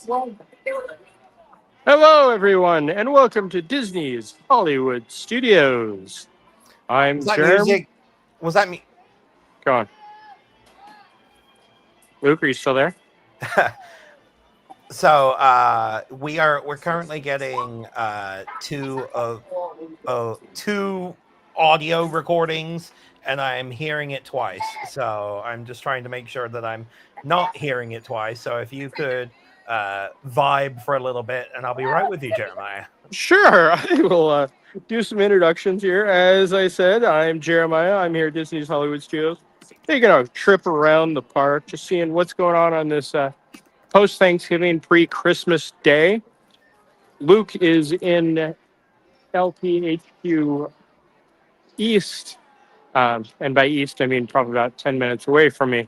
Hello, everyone, and welcome to Disney's Hollywood Studios. Was I'm that Jerem. music? Was that me? Go on. Luke, are you still there? We're currently getting two audio recordings, and I'm hearing it twice. So I'm just trying to make sure that I'm not hearing it twice. So if you could vibe for a little bit, and I'll be right with you, Jeremiah. Sure, I will do some introductions here. As I said, I'm Jeremiah. I'm here at Disney's Hollywood Studios, taking a trip around the park, just seeing what's going on this post-Thanksgiving, pre-Christmas day. Luke is in LPHQ East, and by East, I mean probably about 10 minutes away from me.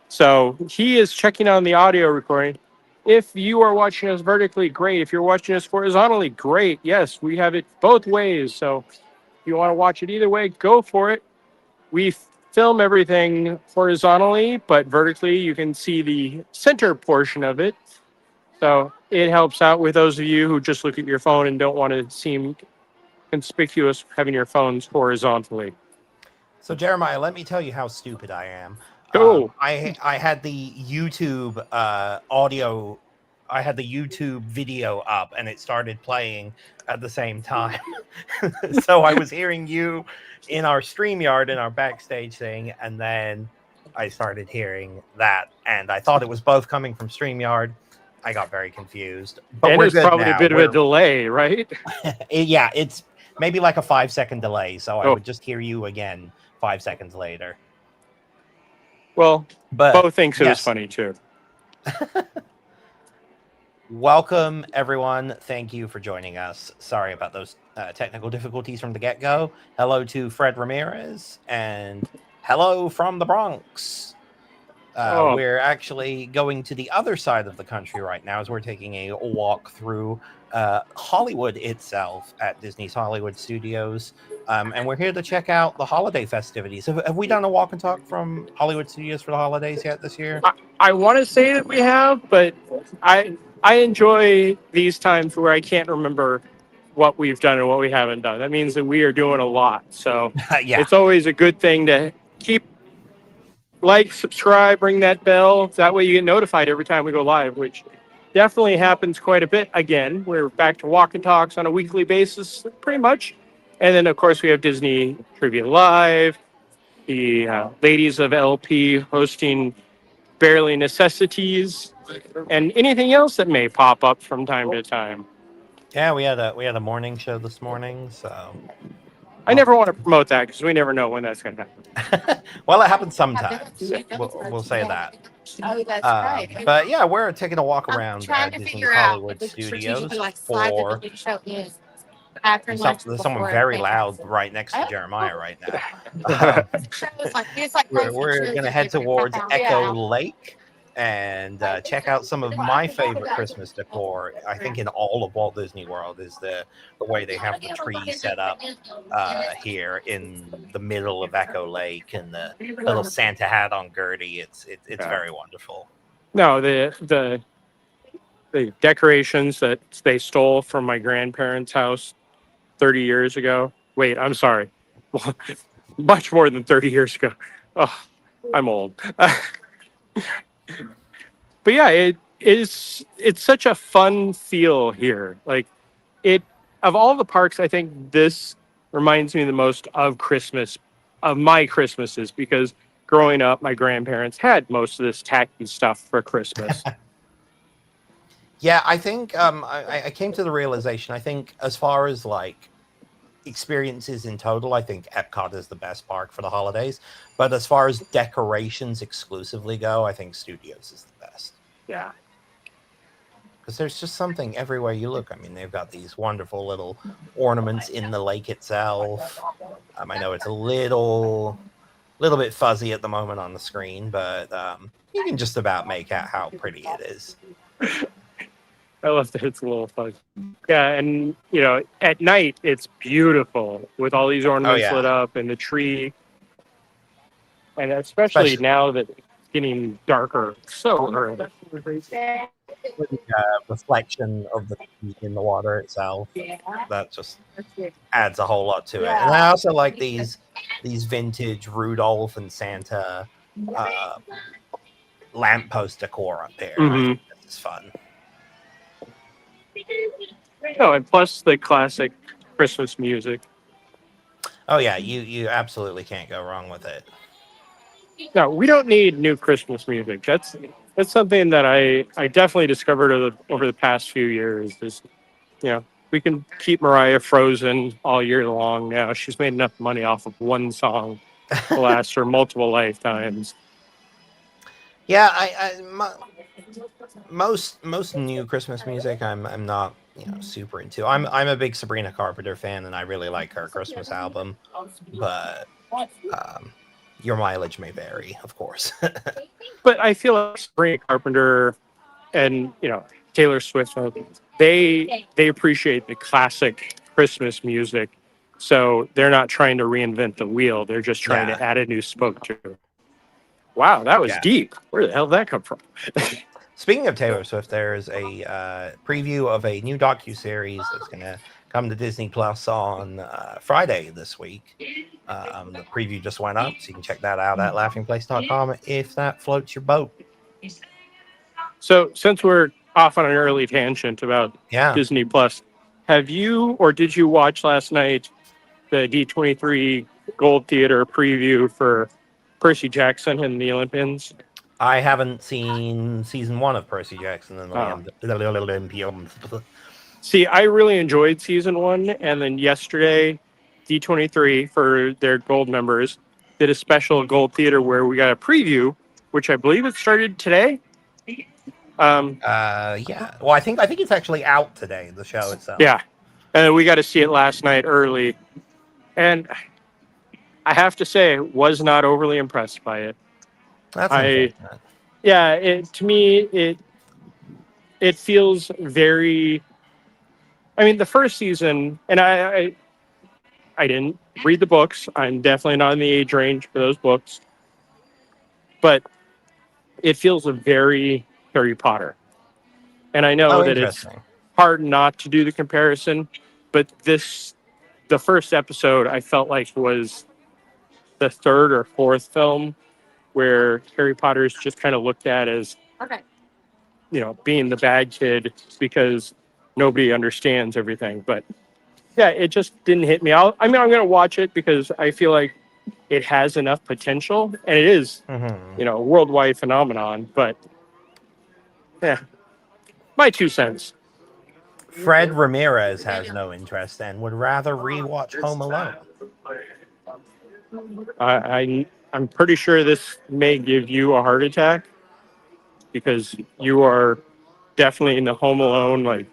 So he is checking on the audio recording. If you are watching us vertically, great. If you're watching us horizontally, great. Yes, we have it both ways. So if you want to watch it either way, go for it. We film everything horizontally, but vertically, you can see the center portion of it. So it helps out with those of you who just look at your phone and don't want to seem conspicuous having your phones horizontally. So Jeremiah, let me tell you how stupid I am. Go. I had the YouTube audio. I had the YouTube video up, and it started playing at the same time. So I was hearing you in our StreamYard in our backstage thing, and then I started hearing that, and I thought it was both coming from StreamYard. I got very confused, but And we're there's good probably a now. bit of a delay, right? Yeah, it's maybe like a 5 second delay, so I Oh, would just hear you again 5 seconds later. well, But Bo thinks it was yes, funny too. welcome everyone. Thank you for joining us. Sorry about those technical difficulties from the get go. Hello to Fred Ramirez and hello from the Bronx. Oh, We're actually going to the other side of the country right now as we're taking a walk through Hollywood itself at Disney's Hollywood Studios. And we're here to check out the holiday festivities. Have we done a walk and talk from Hollywood Studios for the holidays yet this year? I want to say that we have, but I enjoy these times where I can't remember what we've done and what we haven't done. That means that we are doing a lot. So Yeah. it's always a good thing to keep like, subscribe, ring that bell. That way you get notified every time we go live, which definitely happens quite a bit. Again, we're back to walk and talks on a weekly basis, pretty much. And then, of course, we have Disney Trivia Live, the ladies of LP hosting Barely Necessities, and anything else that may pop up from time to time. Yeah, we had a morning show this morning, so I never want to promote that because we never know when that's going to happen. well, it happens sometimes. We'll say that. But yeah, we're taking a walk around Disney's Hollywood Studios for. There's someone very loud right next to Jeremiah right now. Um, we're going to head towards Echo Lake and check out some of my favorite Christmas decor. I think in all of Walt Disney World is the way they have the tree set up here in the middle of Echo Lake and the little Santa hat on Gertie. It's very wonderful. No, the decorations that they stole from my grandparents' house 30 years ago. Wait, I'm sorry. Much more than 30 years ago. Oh, I'm old. But yeah, it's such a fun feel here. Like it of all the parks, I think this reminds me the most of Christmas, of my Christmases, because growing up, my grandparents had most of this tacky stuff for Christmas. Yeah, I think I came to the realization. I think as far as like experiences in total, I think Epcot is the best park for the holidays. But as far as decorations exclusively go, I think Studios is the best Yeah. because there's just something everywhere you look. I mean, they've got these wonderful little ornaments in the lake itself. I know it's a little bit fuzzy at the moment on the screen, but you can just about make out how pretty it is. I love that it's a little fun. Yeah, and at night it's beautiful with all these Oh ornaments lit yeah, up and the tree, and especially especially now that it's getting darker so early. reflection of the feet in the water itself. That just adds a whole lot to it. And I also like these vintage Rudolph and Santa lamppost decor up there. I think this is fun. Oh, and plus the classic Christmas music. Oh yeah, you absolutely can't go wrong with it. No, we don't need new Christmas music. That's something that I definitely discovered over the past few years. Is you know we can keep Mariah frozen all year long now. She's made enough money off of one song to last her multiple lifetimes. Yeah, most new Christmas music I'm not super into. I'm a big Sabrina Carpenter fan, and I really like her Christmas album, but your mileage may vary, of course. But I feel like Sabrina Carpenter and Taylor Swift, they appreciate the classic Christmas music, so they're not trying to reinvent the wheel. They're just trying Yeah. to add a new spoke to it. Wow, that was Yeah. deep. Where the hell did that come from? Speaking of Taylor Swift, there's a preview of a new docu-series that's going to come to Disney Plus on Friday this week. The preview just went up, so you can check that out at laughingplace.com if that floats your boat. So, since we're off on an early tangent about Disney Plus, have you or did you watch last night the D23 Gold Theater preview for Percy Jackson and the Olympians? I haven't seen season 1 of Percy Jackson and the Olympians. See, I really enjoyed season 1, and then yesterday, D23 for their gold members did a special Gold Theater where we got a preview, which I believe it started today. Yeah. Well, I think it's actually out today, the show itself. Yeah, and we got to see it last night early, and I have to say, was not overly impressed by it. That's unfortunate. Yeah, to me, it feels very. I mean, the first season, and I didn't read the books. I'm definitely not in the age range for those books, but it feels very Harry Potter. And I know that it's hard not to do the comparison, but the first episode, I felt like was the third or fourth film where Harry Potter is just kind of looked at as, being the bad kid because nobody understands everything. But yeah, it just didn't hit me out. I mean, I'm going to watch it because I feel like it has enough potential, and it is, a worldwide phenomenon. But yeah, my 2 cents. Fred Ramirez has no interest and would rather rewatch Home Alone. I'm pretty sure this may give you a heart attack because you are definitely in the Home Alone, I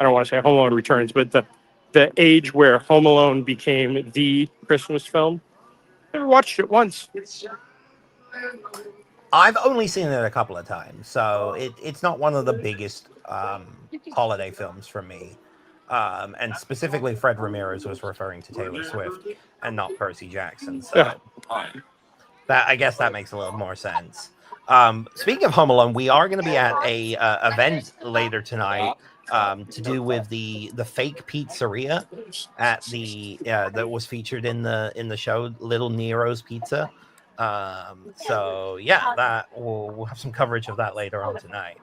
don't want to say Home Alone Returns, but the age where Home Alone became the Christmas film. I never watched it once. I've only seen it a couple of times, so it's not one of the biggest holiday films for me. And specifically, Fred Ramirez was referring to Taylor Swift and not Percy Jackson. So I guess that makes a little more sense. Speaking of Home Alone, we are going to be at a event later tonight to do with the fake pizzeria at the that was featured in the show Little Nero's Pizza. So yeah, that we'll have some coverage of that later on tonight.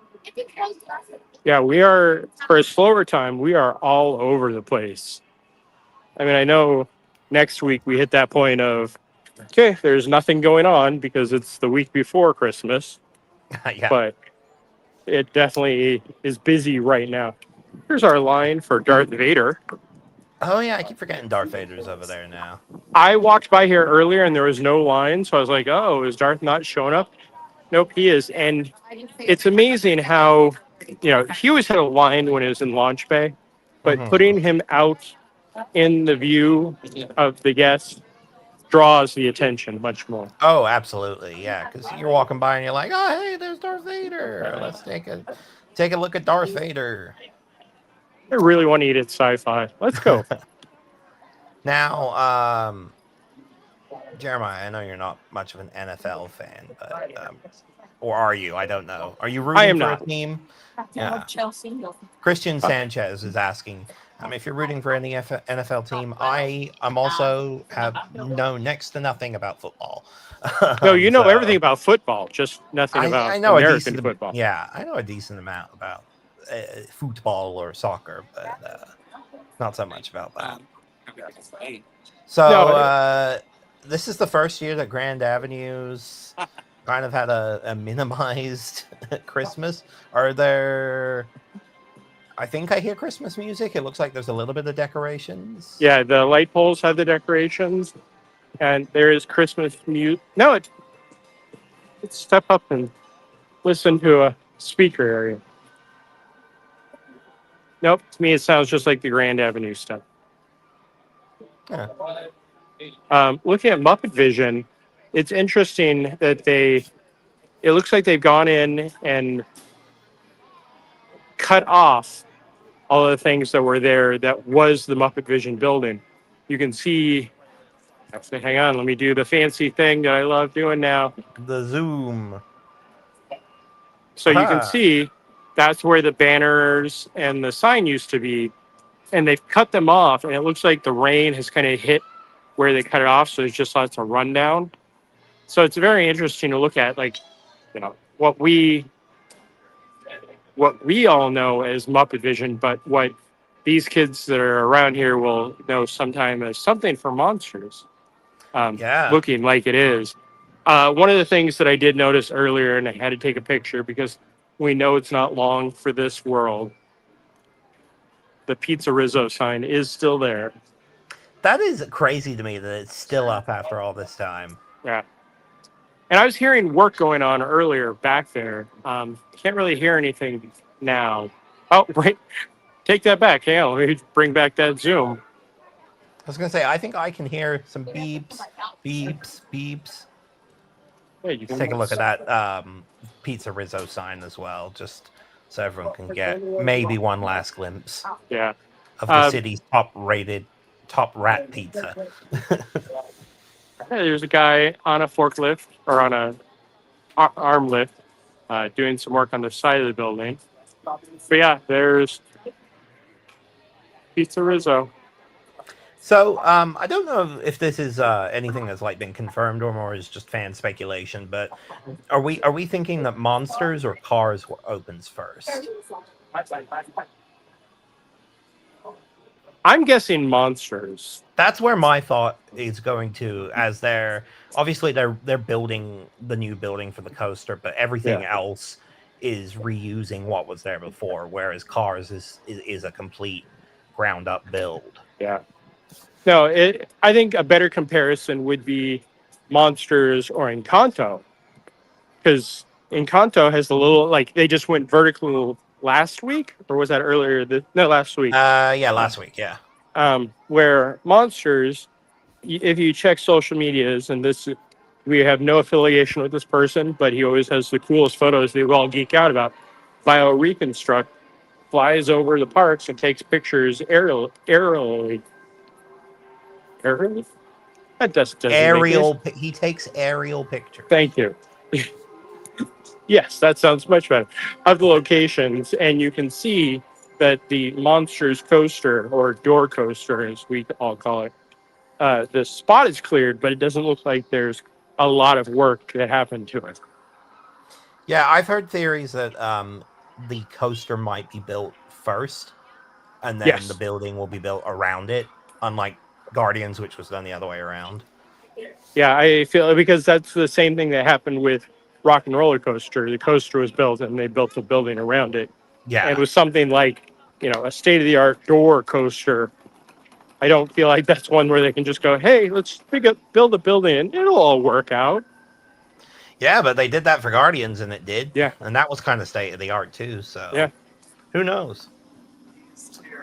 Yeah, we are, for a slower time, we are all over the place. I mean, I know next week we hit that point of, okay, there's nothing going on because it's the week before Christmas. Yeah. But it definitely is busy right now. Here's our line for Darth Vader. Oh yeah, I keep forgetting Darth Vader's over there now. I walked by here earlier and there was no line, so I was like, oh, is Darth not showing up? Nope, he is. And it's amazing how, he always had a line when it was in launch bay, but putting him out in the view of the guests draws the attention much more. Oh, absolutely, yeah. Because you're walking by and you're like, oh, hey, there's Darth Vader. Let's take a look at Darth Vader. I really want to eat at Sci-Fi. Let's go. Now, Jeremiah, I know you're not much of an NFL fan, but or are you? I don't know. Are you I rooting am for a not. team? Yeah. Christian Sanchez is asking if you're rooting for any NFL team. I'm also have known next to nothing about football. No, you know everything So about football, just nothing about I know a American decent, football. yeah, I know a decent amount about football or soccer, but not so much about that. So No, this is the first year that Grand Avenue's kind of had a minimized Christmas. Are there? I think I hear Christmas music. It looks like there's a little bit of decorations. yeah, the light poles have the decorations, and there is Christmas music. No, it's step up and listen to a speaker area. Nope, to me it sounds just like the Grand Avenue stuff. Yeah. Looking at Muppet Vision, it's interesting that it looks like they've gone in and cut off all of the things that were there that was the Muppet Vision building. You can see, actually, hang on, let me do the fancy thing that I love doing now. The Zoom. So you can see that's where the banners and the sign used to be, and they've cut them off, and it looks like the rain has kind of hit where they cut it off, so there's just lots of rundown. So it's very interesting to look at, like, what we all know as Muppet Vision, but what these kids that are around here will know sometime as something for monsters, Yeah. looking like it is. One of the things that I did notice earlier, and I had to take a picture because we know it's not long for this world, the Pizza Rizzo sign is still there. That is crazy to me that it's still up after all this time. Yeah. And I was hearing work going on earlier back there. Can't really hear anything now. Oh, wait. Take that back. Hang on. Let me bring back that Zoom. I was gonna say, I think I can hear some beeps, beeps, beeps. Yeah, Let's take a look at that Pizza Rizzo sign as well, just so everyone can get maybe one last glimpse Yeah. of the city's top rat pizza. There's a guy on a forklift or on a arm lift doing some work on the side of the building. But yeah, there's Pizza Rizzo. So I don't know if this is anything that's like been confirmed or more is just fan speculation, but are we thinking that Monsters or Cars opens first? I'm guessing Monsters. That's where my thought is going to, as they're building the new building for the coaster, but everything else is reusing what was there before, whereas Cars is a complete ground up build. Yeah. No, I think a better comparison would be Monsters or Encanto, because Encanto has a little, like, they just went vertical last week, or was that earlier? No, last week. Yeah, last week, yeah. Where Monsters, if you check social medias, and we have no affiliation with this person, but he always has the coolest photos that we all geek out about. Bio Reconstruct flies over the parks and takes pictures aerially. That doesn't aerial. He takes aerial pictures. Thank you. Yes, that sounds much better. Of the locations, and you can see that the Monsters coaster, or door coaster as we all call it, the spot is cleared, but it doesn't look like there's a lot of work that happened to it. Yeah, I've heard theories that the coaster might be built first, and then the building will be built around it, unlike Guardians, which was done the other way around. Yeah, I feel because that's the same thing that happened with Rock and Roller Coaster. The coaster was built, and they built the building around it. Yeah, and it was something like a state of the art door coaster. I don't feel like that's one where they can just go, "Hey, let's build a building, and it'll all work out." Yeah, but they did that for Guardians, and it did. Yeah, and that was kind of state of the art too. So yeah, who knows?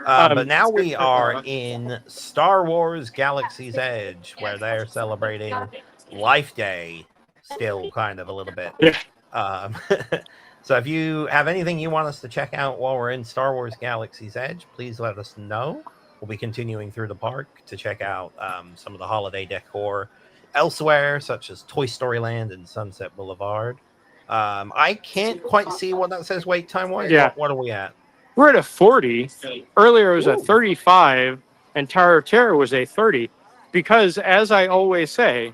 But now we are in Star Wars Galaxy's Edge, where they're celebrating Life Day, still kind of a little bit. Yeah. So if you have anything you want us to check out while we're in Star Wars Galaxy's Edge, please let us know. We'll be continuing through the park to check out some of the holiday decor. elsewhere, such as Toy Story Land and Sunset Boulevard. I can't quite see what that says wait time wise. Yeah. What are we at? We're at a 40. Earlier it was a Ooh. 35, and Tower of Terror was a 30. Because, as I always say,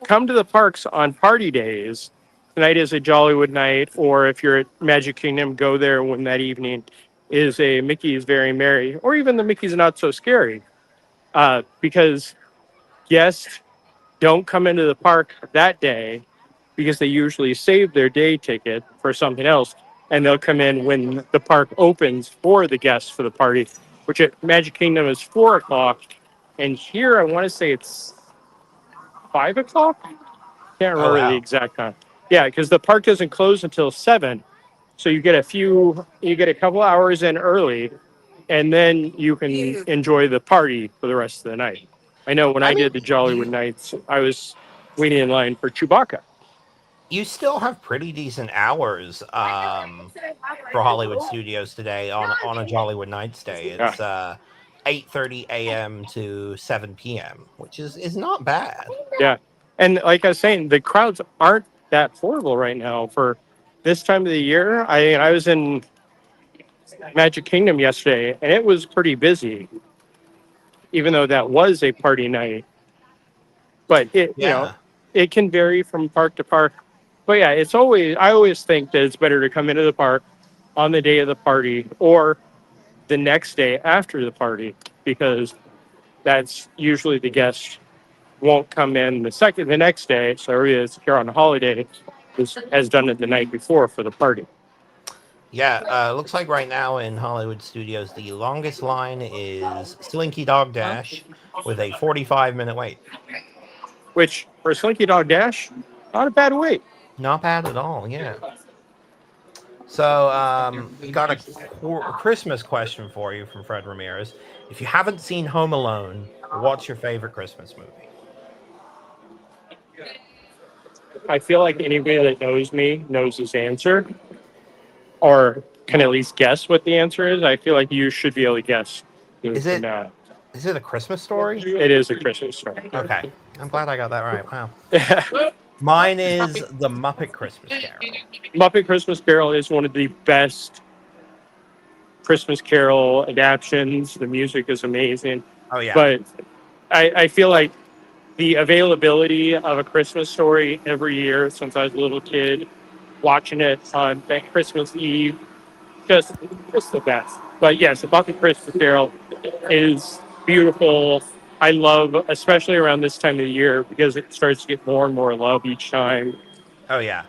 come to the parks on party days. Tonight is a Jollywood night, or if you're at Magic Kingdom, go there when that evening is a Mickey's Very Merry, or even the Mickey's Not So Scary. Because guests don't come into the park that day because they usually save their day ticket for something else, and they'll come in when the park opens for the guests for the party, which at Magic Kingdom is 4 o'clock, and here I want to say it's 5 o'clock. Can't Oh remember the wow. exact time. Yeah, because the park doesn't close until 7, so you get a couple hours in early, and then you can enjoy the party for the rest of the night. I know when I I mean, did the Jollywood nights, I was waiting in line for Chewbacca. you still have pretty decent hours for Hollywood Studios today on a Jollywood Nights day. Yeah. It's 8:30 a.m. to 7 p.m., which is not bad. Yeah. And like I was saying, the crowds aren't that horrible right now for this time of the year. I was in Magic Kingdom yesterday, and it was pretty busy, even though that was a party night. But Yeah. it can vary from park to park. But yeah, I always think that it's better to come into the park on the day of the party or the next day after the party, because that's usually the guests won't come in the next day. So everybody that's here on a holiday has done it the night before for the party. Yeah, looks like right now in Hollywood Studios, the longest line is Slinky Dog Dash with a 45-minute wait. Which for Slinky Dog Dash, not a bad wait. Not bad at all, yeah. So, got a Christmas question for you from Fred Ramirez. If you haven't seen Home Alone, what's your favorite Christmas movie? I feel like anybody that knows me knows this answer, or can at least guess what the answer is. I feel like you should be able to guess. Is it a Christmas Story? It is a Christmas story. Okay, I'm glad I got that right. Wow. Yeah. Mine is The Muppet Christmas Carol. Muppet Christmas Carol is one of the best Christmas Carol adaptions. The music is amazing. Oh yeah. But I feel like the availability of A Christmas Story every year since I was a little kid, watching it on Christmas Eve, just the best. But yes, Muppet Christmas Carol is beautiful. I love, especially around this time of the year, because it starts to get more and more love each time. Oh yeah.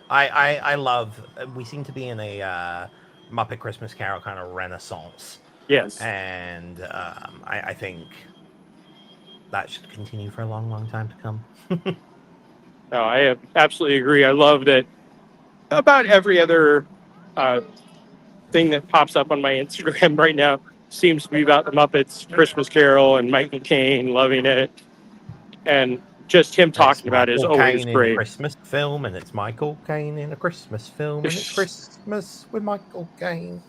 I love. We seem to be in a Muppet Christmas Carol kind of renaissance. Yes. And I think that should continue for a long, long time to come. No, I absolutely agree. I love that about every other thing that pops up on my Instagram right now seems to be about the Muppets Christmas Carol and Michael Caine loving it. And just him talking about it is always Caine great. In a Christmas film, and it's Michael Caine in a Christmas film, and it's Christmas with Michael Caine.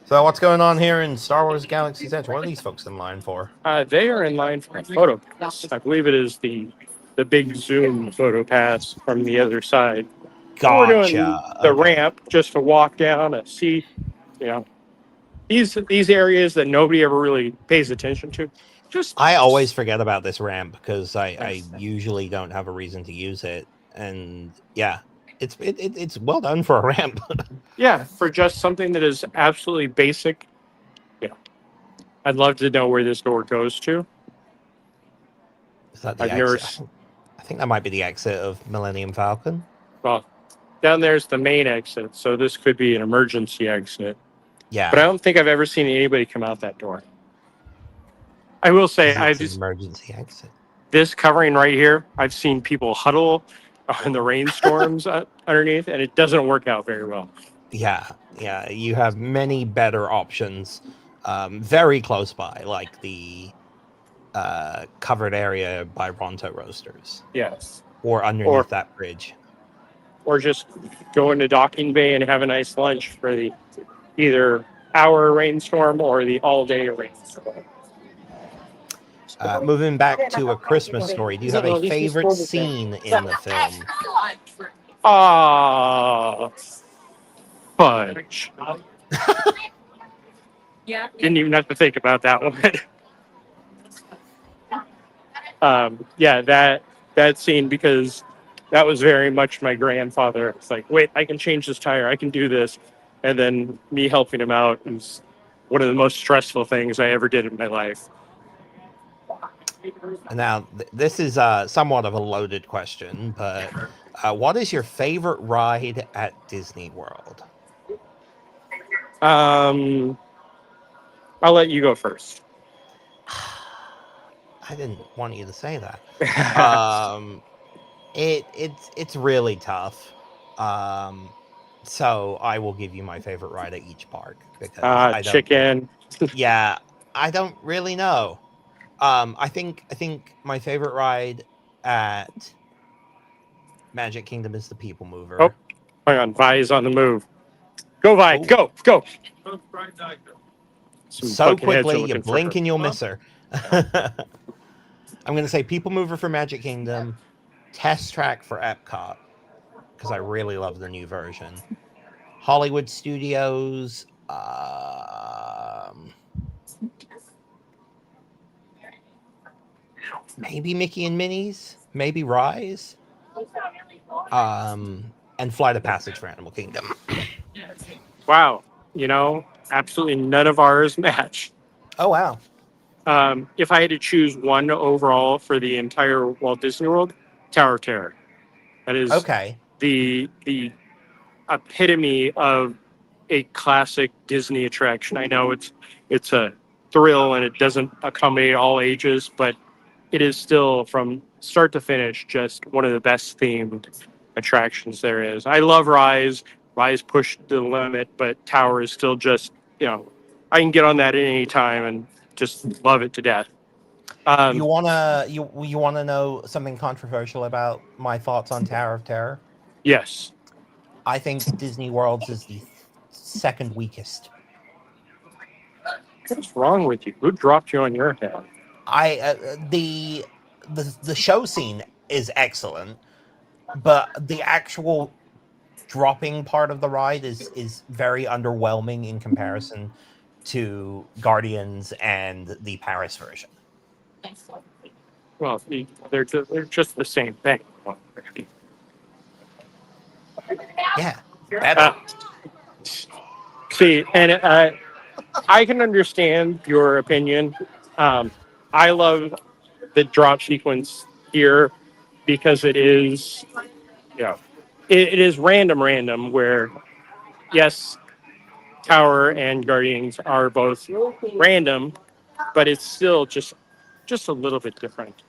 So what's going on here in Star Wars Galaxy's Edge? What are these folks in line for? They are in line for a photo pass. I believe it is the big zoom photo pass from the other side. Gotcha. We're doing the ramp just to walk down and see, these areas that nobody ever really pays attention to. I always forget about this ramp because I usually don't have a reason to use it, and yeah, it's well done for a ramp. Yeah, for just something that is absolutely basic. Yeah, I'd love to know where this door goes to. Is that the exit? I think that might be the exit of Millennium Falcon. Well, down there's the main exit, so this could be an emergency exit. Yeah, but I don't think I've ever seen anybody come out that door. I will say, emergency exit. This covering right here, I've seen people huddle in the rainstorms underneath, and it doesn't work out very well. Yeah, you have many better options very close by, like the covered area by Ronto Roasters. Yes. Or underneath that bridge. Or just go into Docking Bay and have a nice lunch for either hour rainstorm or the all day rainstorm. Moving back to A Christmas Story, do you have a favorite scene in the film? Ah, fudge. Didn't even have to think about that one. Yeah, that scene, because that was very much my grandfather. It's like, wait, I can change this tire, I can do this, and then me helping him out is one of the most stressful things I ever did in my life. Now, this is somewhat of a loaded question, but what is your favorite ride at Disney World? I'll let you go first. I didn't want you to say that. Um, it's really tough. Um, so I will give you my favorite ride at each park because I don't. Chicken. Yeah, I don't really know. I think my favorite ride at Magic Kingdom is the People Oh, Mover. hang on. Vi is on the move. Go, Vi. Oh, Go, go. Some so bucket heads quickly, are you looking for blink her. and you'll miss her. I'm going to say People Mover for Magic Kingdom, Test Track for Epcot, because I really love the new version. Hollywood Studios, maybe Mickey and Minnie's, maybe Rise, and Flight of Passage for Animal Kingdom. Wow. Absolutely none of ours match. Oh, wow. If I had to choose one overall for the entire Walt Disney World, Tower of Terror. That is Okay. the epitome of a classic Disney attraction. I know it's a thrill and it doesn't accommodate all ages, but it is still, from start to finish, just one of the best themed attractions there is. I love Rise. Rise pushed the limit, but Tower is still just, I can get on that at any time and just love it to death. You Um, wanna you wanna know something controversial about my thoughts on Tower of Terror? yes. I think Disney World's is the second weakest. What's wrong with you? Who dropped you on your head? I the show scene is excellent, but the actual dropping part of the ride is very underwhelming in comparison to Guardians and the Paris version. Well, they're just the same thing. Yeah, Uh, better. See, and I can understand your opinion. I love the drop sequence here because it is, you know, it is random, where, yes, Tower and Guardians are both random, but it's still just a little bit different.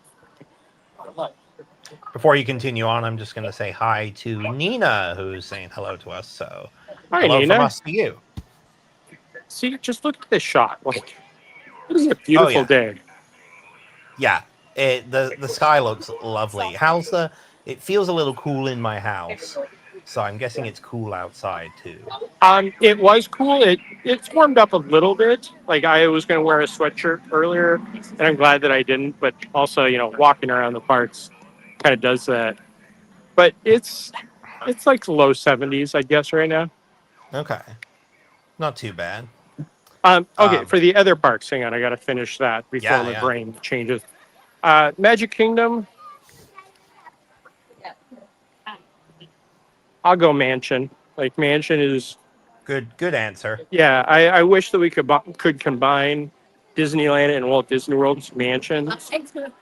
Before you continue on, I'm just going to say hi to Nina, who's saying hello to us. So, Hi, hello from Nina. us to you. See, just look at this shot. Like, this is a Oh beautiful yeah, day. yeah. The sky looks lovely. How's the? It feels a little cool in my house, so I'm guessing it's cool outside too. It was cool. It's warmed up a little bit. Like, I was going to wear a sweatshirt earlier, and I'm glad that I didn't. But also, walking around the parks kind of does that. But it's like low 70s, I guess, right now. Okay, not too bad. Okay, Um, for the other parks, hang on, I got to finish that before yeah, my yeah. brain changes. Magic Kingdom, I'll go Mansion. Like, Mansion is, Good answer. yeah. I wish that we could combine Disneyland and Walt Disney World's Mansion. I Keep the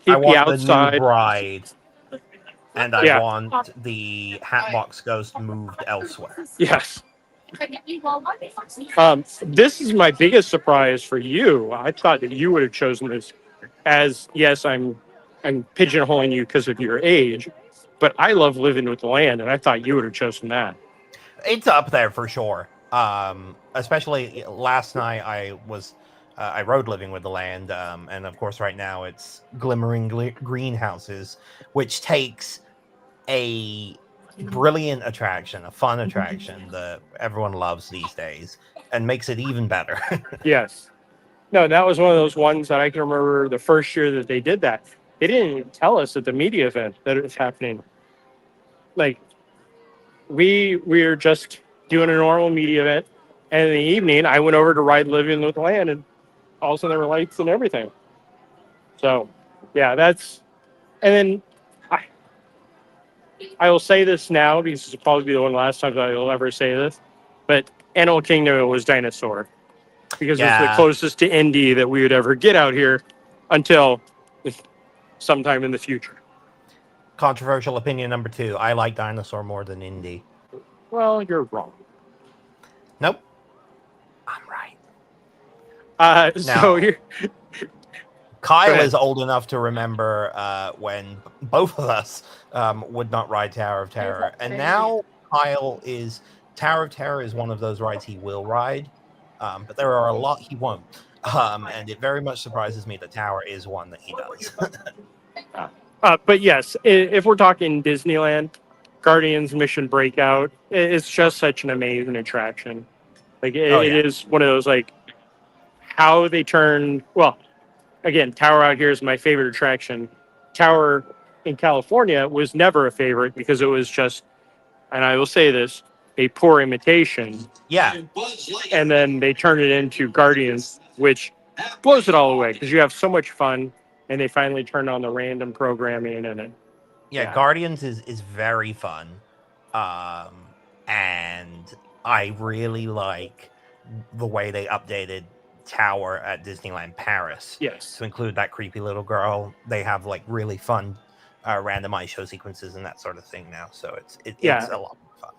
want the new outside. bride, and I Yeah. want the Hatbox Ghost moved elsewhere. Yes. This is my biggest surprise for you. I thought that you would have chosen this, as, yes, I'm pigeonholing you because of your age, but I love Living with the Land, and I thought you would have chosen that. It's up there for sure. Especially last night, I rode Living with the Land, and of course, right now it's Glimmering Greenhouses, which takes a brilliant attraction, a fun attraction that everyone loves these days, and makes it even better. Yes. No, that was one of those ones that I can remember the first year that they did that. They didn't even tell us at the media event that it was happening. Like we were just doing a normal media event, and in the evening I went over to ride Living with Land, and all of a sudden there were lights and everything. So, yeah, that's and then I I will say this now because this will probably be the one last time I will ever say this, but Animal Kingdom was dinosaur because it's the Yeah. closest to Indy that we would ever get out here until sometime in the future. Controversial opinion number 2. I like Dinosaur more than Indy. Well, you're wrong. Nope. I'm right. So Now, here, Kyle is old enough to remember when both of us would not ride Tower of Terror. And now Kyle is... Tower of Terror is one of those rides he will ride, but there are a lot he won't. And it very much surprises me that Tower is one that he does. but yes, if we're talking Disneyland, Guardians Mission Breakout, it's just such an amazing attraction. Like it is one of those like how they turn. Well, again, Tower out here is my favorite attraction. Tower in California was never a favorite because it was just, and I will say this, a poor imitation. Yeah. And then they turn it into Guardians, which blows it all away because you have so much fun, and they finally turned on the random programming and it. Yeah, Guardians is very fun. And I really like the way they updated Tower at Disneyland Paris. Yes. To include that creepy little girl. They have like really fun randomized show sequences and that sort of thing now. So it's a lot of fun.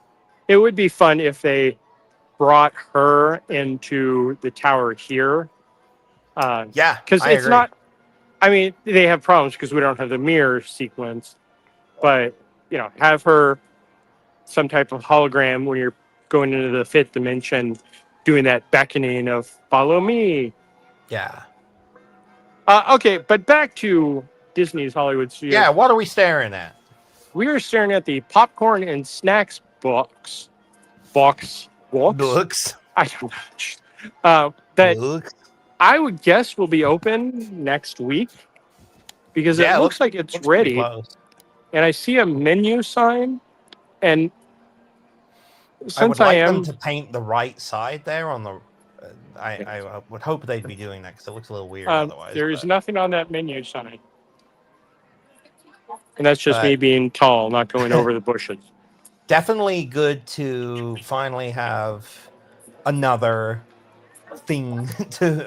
It would be fun if they brought her into the Tower here. Yeah, because it's not. I mean, they have problems because we don't have the mirror sequence, but have her some type of hologram when you're going into the fifth dimension, doing that beckoning of "follow me." Yeah. Okay, but back to Disney's Hollywood Studios. Yeah, what are we staring at? We are staring at the popcorn and snacks box. Books. I don't know. That Books. I would guess will be open next week because it looks like it's ready. And I see a menu sign, and since I would like them to paint the right side there on the. I would hope they'd be doing that because it looks a little weird otherwise. There is nothing on that menu sign, and that's just me being tall, not going over the bushes. Definitely good to finally have another thing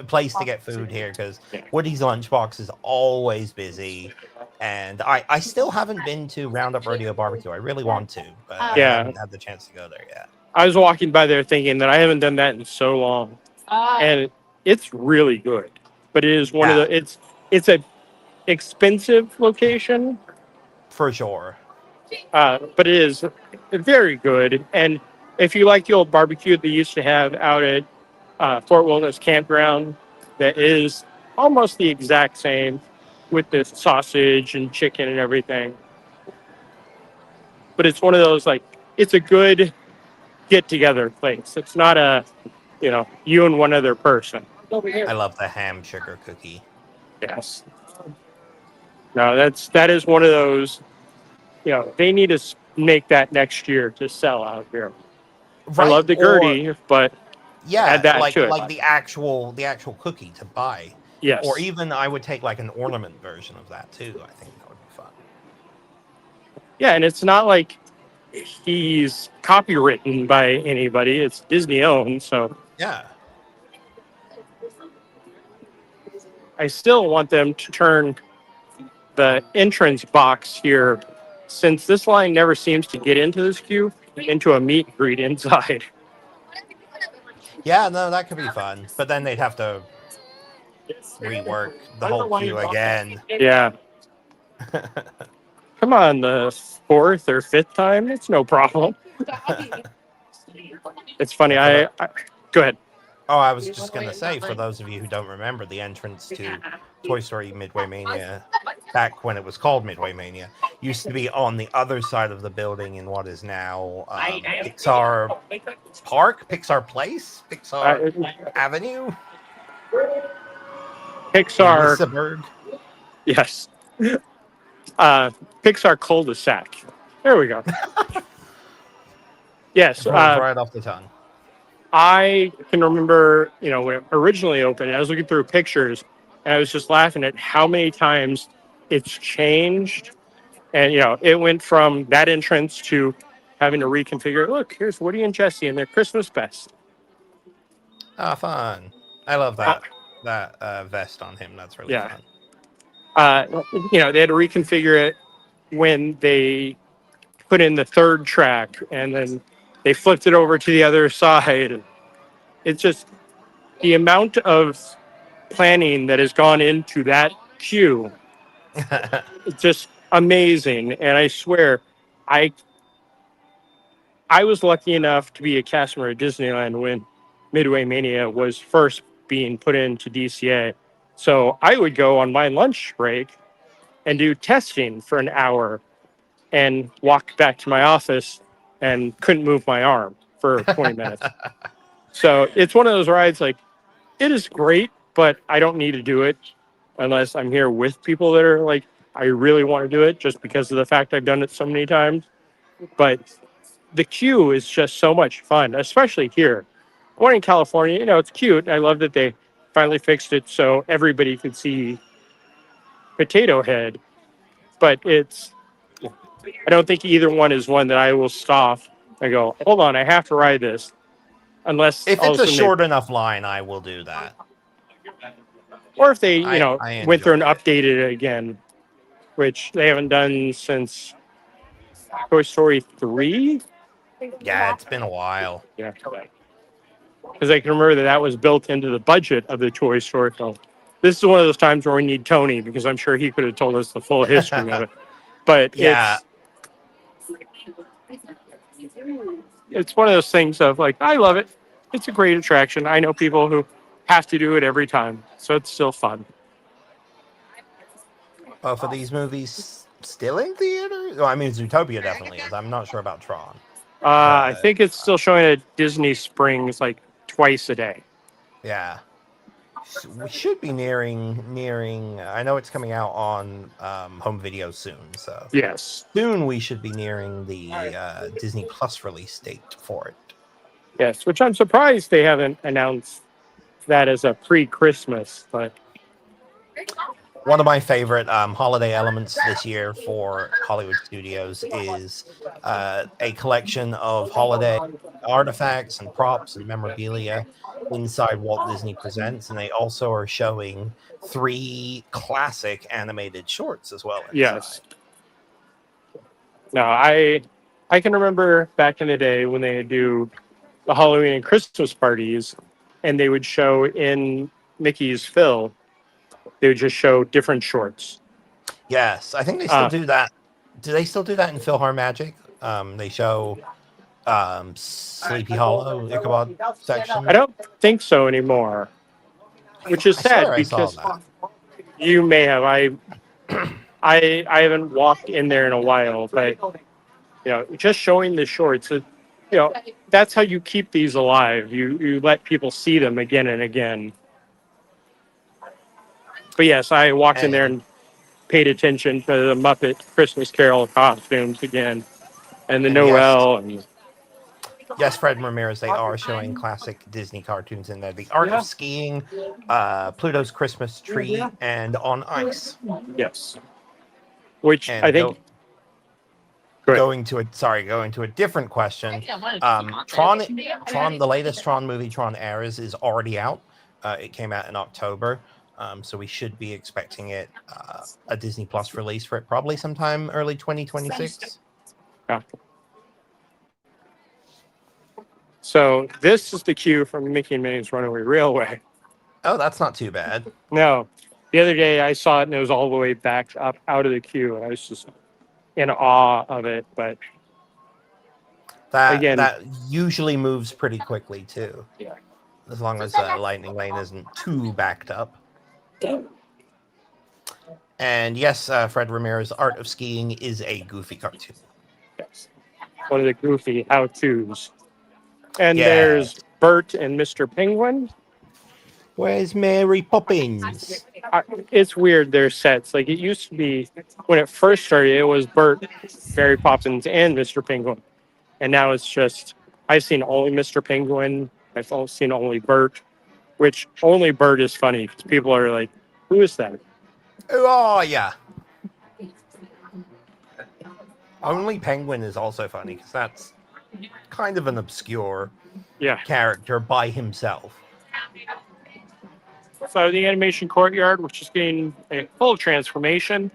place to get food here because Woody's Lunchbox is always busy, and I still haven't been to Roundup Rodeo Barbecue. I really want to, but I haven't had the chance to go there yet. I was walking by there thinking that I haven't done that in so long, and it's really good. But it is one of the it's a expensive location for sure. But it is very good. And if you like the old barbecue they used to have out at Fort Wilderness Campground, that is almost the exact same with the sausage and chicken and everything. But it's one of those, like, it's a good get-together place. It's not a, you and one other person. I love the ham sugar cookie. Yes. No, that is one of those. They need to make that next year to sell out here. Right. I love the Gertie, but add that like to it. Like the actual cookie to buy. Yes. Or even I would take like an ornament version of that too. I think that would be fun. Yeah, and it's not like he's copywritten by anybody. It's Disney owned, so yeah. I still want them to turn the entrance box here, since this line never seems to get into this queue, into a meet and greet inside. Yeah, no, that could be fun. But then they'd have to rework the whole queue again. Yeah. Come on, the fourth or fifth time, it's no problem. It's funny. I go ahead. Oh, I was just going to say, for those of you who don't remember, the entrance to Toy Story Midway Mania, back when it was called Midway Mania, used to be on the other side of the building in what is now Pixar Park, Pixar Place, Pixar Avenue, Pixar, Lisaberg. yes, Pixar cul-de-sac. There we go. Yes, It rolls right off the tongue. I can remember, when it originally opened, I was looking through pictures and I was just laughing at how many times it's changed. And, it went from that entrance to having to reconfigure. Look, here's Woody and Jesse and their Christmas best. Ah, fun. I love that vest on him. That's really fun. They had to reconfigure it when they put in the third track and then they flipped it over to the other side. It's just the amount of planning that has gone into that queue. It's just amazing. And I swear, I was lucky enough to be a cast member at Disneyland when Midway Mania was first being put into DCA. So I would go on my lunch break and do testing for an hour and walk back to my office and couldn't move my arm for 20 minutes. So it's one of those rides, like, it is great, but I don't need to do it unless I'm here with people that are like, I really want to do it just because of the fact I've done it so many times. But the queue is just so much fun, especially here. One in California, it's cute. I love that they finally fixed it so everybody could see Potato Head. But I don't think either one is one that I will stop and go, hold on, I have to ride this. Unless if it's a short enough line, I will do that. Or if they, went through and updated it again, which they haven't done since Toy Story 3. Yeah, it's been a while. Yeah. Because I can remember that was built into the budget of the Toy Story film. This is one of those times where we need Tony because I'm sure he could have told us the full history of it. But yeah, it's one of those things of like, I love it. It's a great attraction. I know people who have to do it every time, so it's still fun. For these movies still in theaters? Well, I mean, Zootopia definitely is. I'm not sure about Tron. I think it's still showing at Disney Springs like twice a day. Yeah. We should be nearing. I know it's coming out on home video soon, so yes, soon we should be nearing the Disney Plus release date for it. Yes, which I'm surprised they haven't announced that as a pre-Christmas. But one of my favorite holiday elements this year for Hollywood Studios is a collection of holiday artifacts and props and memorabilia inside Walt Disney Presents, and they also are showing 3 classic animated shorts as well. Yes. No, I can remember back in the day when they would do the Halloween and Christmas parties, and they would show in Mickey's Phil, they would just show different shorts. Yes, I think they still do that. Do they still do that in PhilharMagic? They show Sleepy Hollow, Ichabod section. I don't think so anymore, which is sad because you may have. I haven't walked in there in a while, but just showing the shorts, that's how you keep these alive. You let people see them again and again. But yes, I walked in there and paid attention to the Muppet Christmas Carol costumes again, and the Noel. Yes, Fred Ramirez, they are showing classic Disney cartoons in there. The Art of Skiing, Pluto's Christmas Tree, and On Ice. Yes. Which I think... Going to a different question. Tron, the latest Tron movie, Tron Ares, is already out. It came out in October. So we should be expecting it a Disney Plus release for it probably sometime early 2026. Yeah. So this is the queue from Mickey and Minnie's Runaway Railway. Oh, that's not too bad. No. The other day I saw it and it was all the way back up out of the queue. And I was just in awe of it. But that usually moves pretty quickly too. Yeah. As long as Lightning Lane isn't too backed up. And yes, Fred Ramirez's Art of Skiing is a goofy cartoon. Yes. One of the goofy how-tos. And Yeah. there's Bert and Mr. Penguin. Where's Mary Poppins? It's weird, their sets. Like, it used to be, when it first started, it was Bert, Mary Poppins, and Mr. Penguin. And now it's just, I've seen only Mr. Penguin. I've seen only Bert, which only Bert is funny because people are like, who is that? Oh, yeah. Only Penguin is also funny because that's kind of an obscure Yeah. character by himself. So the animation courtyard, which is getting a full transformation.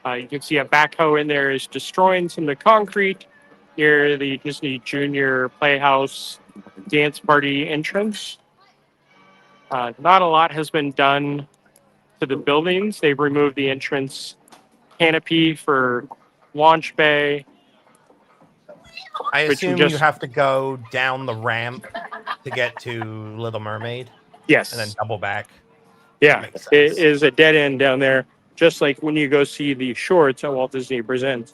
You can see a backhoe in there is destroying some of the concrete near the Disney Junior Playhouse dance party entrance. Not a lot has been done to the buildings. They've removed the entrance canopy for launch bay. I Which assume you just have to go down the ramp to get to Little Mermaid yes, and then double back. yeah, Makes sense. it is a dead end down there. Just like when you go see the shorts at Walt Disney Presents,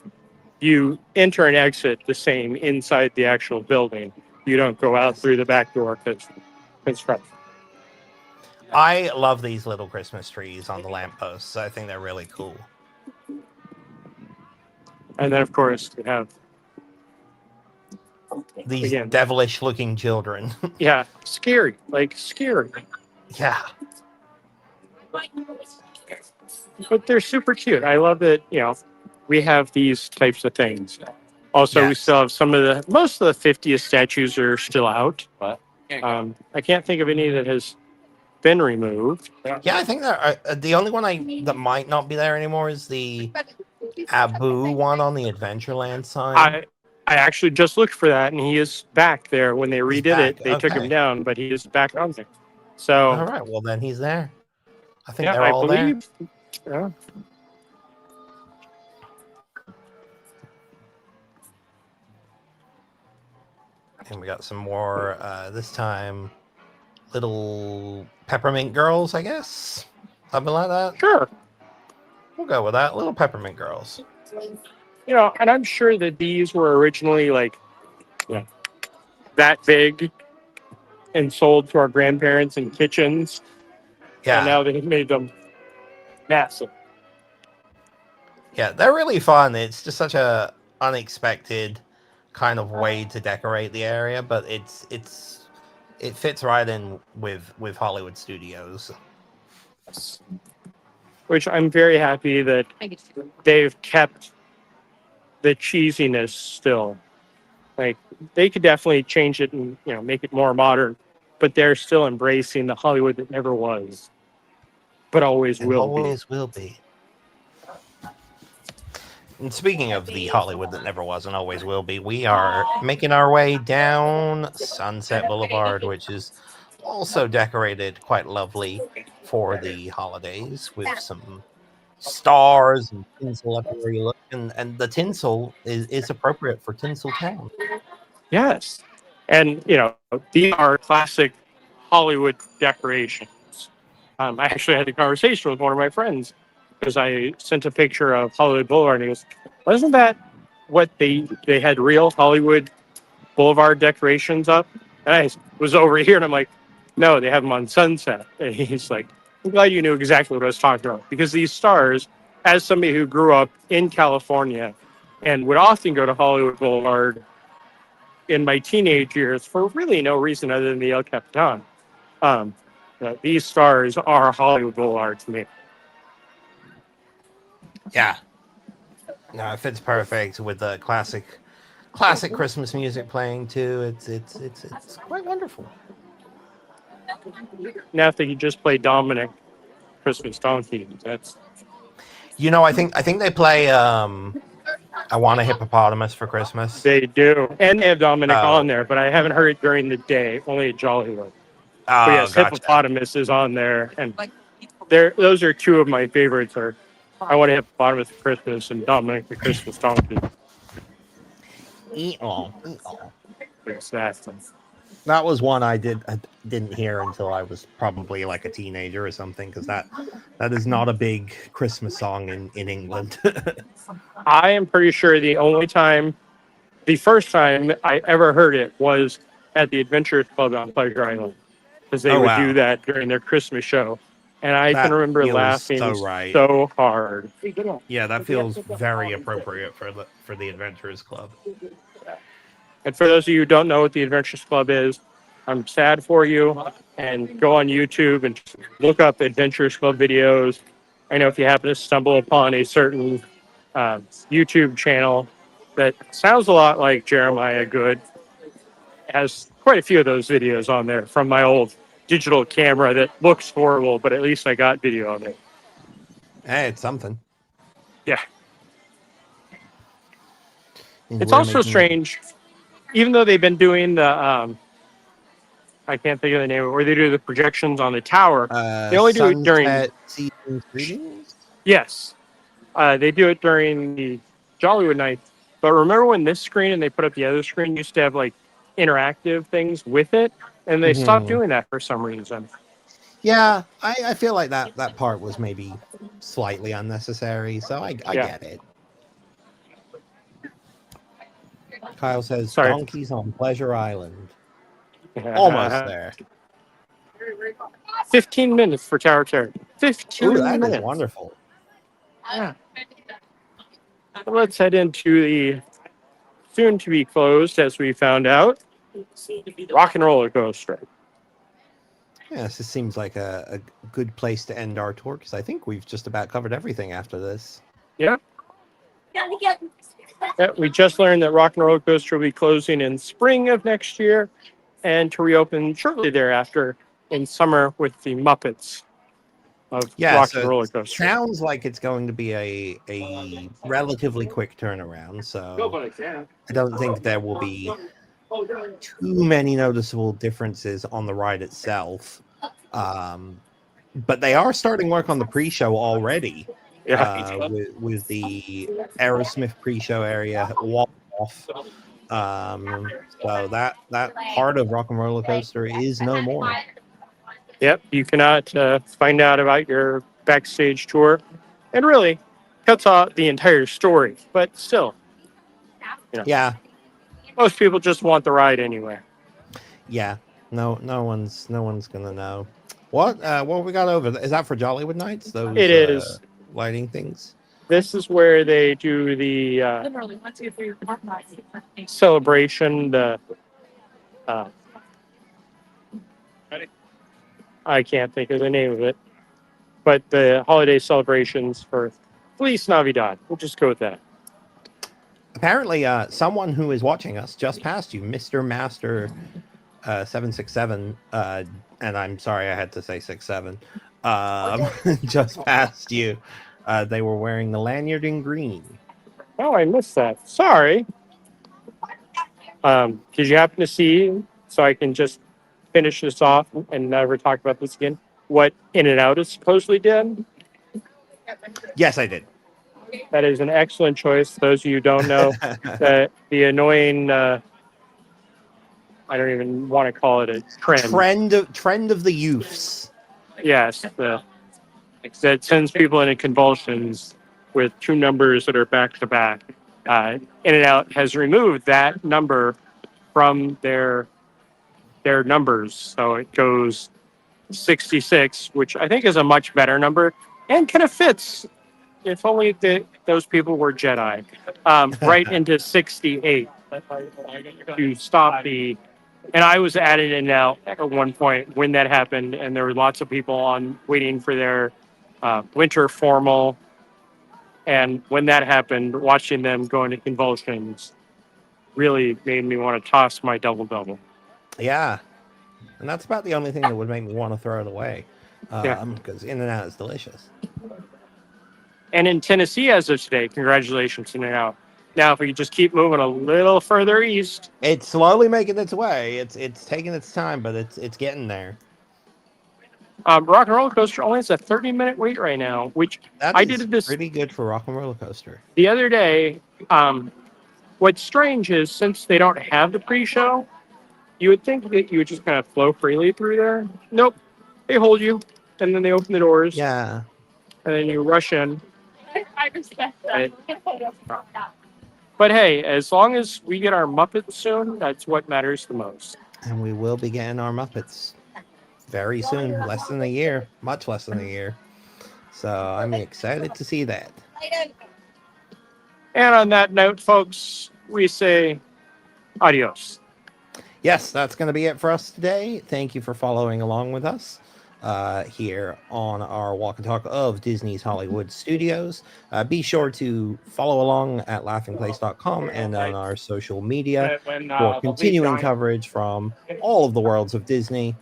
you enter and exit the same inside the actual building. You don't go out through the back door because construction. I love these little Christmas trees on the lampposts. I think they're really cool. And then, of course, we have These again, devilish-looking children. yeah, scary, like scary. Yeah. But they're super cute. I love that, we have these types of things. Also, we Yes. still have most of the 50th statues are still out, but I can't think of any that has been removed. Yeah, I think that the only one that might not be there anymore is the Abu one on the Adventureland sign. I actually just looked for that, and he is back there. When they He's redid back. it, they took him Okay. down, but he is back on there. So, All right. Well, then he's there. I think yeah, they're I all there. believe. Yeah. And we got some more, this time, little peppermint girls, I guess. Something like that. Sure. We'll go with that. Little peppermint girls. And I'm sure that these were originally like that big and sold to our grandparents in kitchens. Yeah. And now they've made them massive. Yeah, they're really fun. It's just such a unexpected kind of way to decorate the area, but it fits right in with Hollywood Studios. Which I'm very happy that they've kept the cheesiness still. Like, they could definitely change it and make it more modern, but they're still embracing the Hollywood that never was, but always will be. And speaking of the Hollywood that never was and always will be, we are making our way down Sunset Boulevard, which is also decorated quite lovely for the holidays with some stars and tinsel everywhere you look. And the tinsel is appropriate for Tinseltown. Yes. And, these are classic Hollywood decorations. I actually had a conversation with one of my friends because I sent a picture of Hollywood Boulevard, and he goes, wasn't that what they had real Hollywood Boulevard decorations up? And I was over here, and I'm like, no, they have them on Sunset. And he's like, I'm glad you knew exactly what I was talking about, because these stars, as somebody who grew up in California and would often go to Hollywood Boulevard in my teenage years for really no reason other than the El Capitan, these stars are Hollywood Boulevard to me. Yeah. No, it fits perfect with the classic Christmas music playing too. It's quite wonderful. Now if they could just play Dominic Christmas Donkey, that's. I think they play I Want a Hippopotamus for Christmas. They do, and they have Dominic on there, but I haven't heard it during the day. Only at Jollywood. But yes, gotcha. Hippopotamus is on there, and those are two of my favorites. Are I Want a Hippopotamus for Christmas and Dominic the Christmas Donkey. Exactly. That was one I didn't hear until I was probably like a teenager or something, because that is not a big Christmas song in England. I am pretty sure the first time I ever heard it was at the Adventurers Club on Pleasure Island, because they Oh would do wow, that during their Christmas show. And I can that remember feels laughing so right. so hard. Yeah, that feels very appropriate for the Adventurers Club. And for those of you who don't know what the Adventurers Club is, I'm sad for you. And go on YouTube and look up Adventurers Club videos. I know if you happen to stumble upon a certain YouTube channel that sounds a lot like Jeremiah Good, has quite a few of those videos on there from my old digital camera that looks horrible, but at least I got video of it. Hey, it's something. Yeah. And It's we're also making strange, even though they've been doing the, I can't think of the name of it, where they do the projections on the tower. They only do it during, Sunset Seasons Greetings. yes, they do it during the Jollywood nights. But remember when this screen and they put up the other screen used to have like interactive things with it? And they stopped doing that for some reason. Yeah, I feel like that part was maybe slightly unnecessary, so I get it. Kyle says Sorry. donkeys on Pleasure Island. Almost there. 15 minutes for Tower Terror. 15 Ooh, that minutes. is wonderful. Yeah. Let's head into the soon to be closed, as we found out, Rock and Roller Coaster. Yeah, this seems like a good place to end our tour, because I think we've just about covered everything after this. Yeah. We just learned that Rock and Roller Coaster will be closing in spring of next year and to reopen shortly thereafter in summer with the Muppets of Rock and Roller Coaster. Sounds like it's going to be a relatively quick turnaround, so I don't think there will be too many noticeable differences on the ride itself. But they are starting work on the pre-show already. Yeah. With the Aerosmith pre-show area wall off. So that part of Rock and Roller Coaster is no more. Yep, you cannot find out about your backstage tour. And really cuts off the entire story, but still. Yeah. Most people just want the ride anyway. Yeah. No one's gonna know. What we got over? Is that for Jollywood Nights? Those it is lighting things. This is where they do the celebration. The I can't think of the name of it, but the holiday celebrations for Feliz Navidad. We'll just go with that. Apparently, someone who is watching us just passed you, Mr. Master 767, and I'm sorry I had to say 67, just passed you. They were wearing the lanyard in green. Oh, I missed that. Sorry. Did you happen to see, so I can just finish this off and never talk about this again, what In-N-Out is supposedly did? Yes, I did. That is an excellent choice. Those of you who don't know, that the annoying, I don't even want to call it a trend. Trend of the youths. Yes, that sends people into convulsions with two numbers that are back to back. In-N-Out has removed that number from their numbers, so it goes 66, which I think is a much better number and kind of fits. If only those people were Jedi, right into 68 to stop the. And I was added in now at one point when that happened, and there were lots of people on waiting for their winter formal. And when that happened, watching them go into convulsions really made me want to toss my double. Yeah, and that's about the only thing that would make me want to throw it away. Because In-N-Out is delicious. And in Tennessee, as of today, congratulations, In-N-Out. Now, if we just keep moving a little further east, it's slowly making its way. It's taking its time, but it's getting there. Rock and Roller Coaster only has a 30-minute wait right now, which I did this pretty good for Rock and Roller Coaster. The other day, what's strange is since they don't have the pre-show, You would think that you would just kind of flow freely through there. Nope. They hold you, and then they open the doors, Yeah, and then you rush in. And- but hey, as long as we get our Muppets soon, that's what matters the most. and we will be getting our Muppets very soon. Less than a year, much less than a year. So I'm excited to see that. And on that note, folks, we say adios. Yes, that's going to be it for us today. Thank you for following along with us here on our walk and talk of Disney's Hollywood Studios. Be sure to follow along at laughingplace.com and on our social media for continuing coverage from all of the worlds of Disney.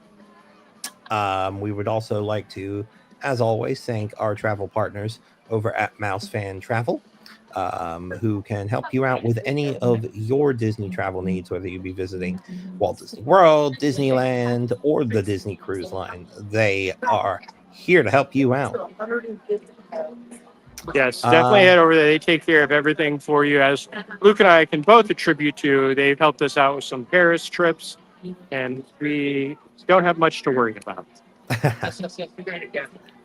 We would also like to, as always, thank our travel partners over at Mouse Fan Travel. Who can help you out with any of your Disney travel needs, whether you be visiting Walt Disney World, Disneyland, or the Disney Cruise Line. They are here to help you out. Yes, definitely head over there. They take care of everything for you, as Luke and I can both attribute to. They've helped us out with some Paris trips, and we don't have much to worry about.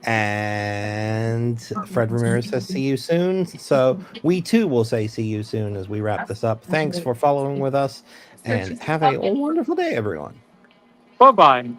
And Fred Ramirez says, see you soon. So we too will say see you soon as we wrap this up. Thanks for following with us, and have a wonderful day, everyone. Bye-bye.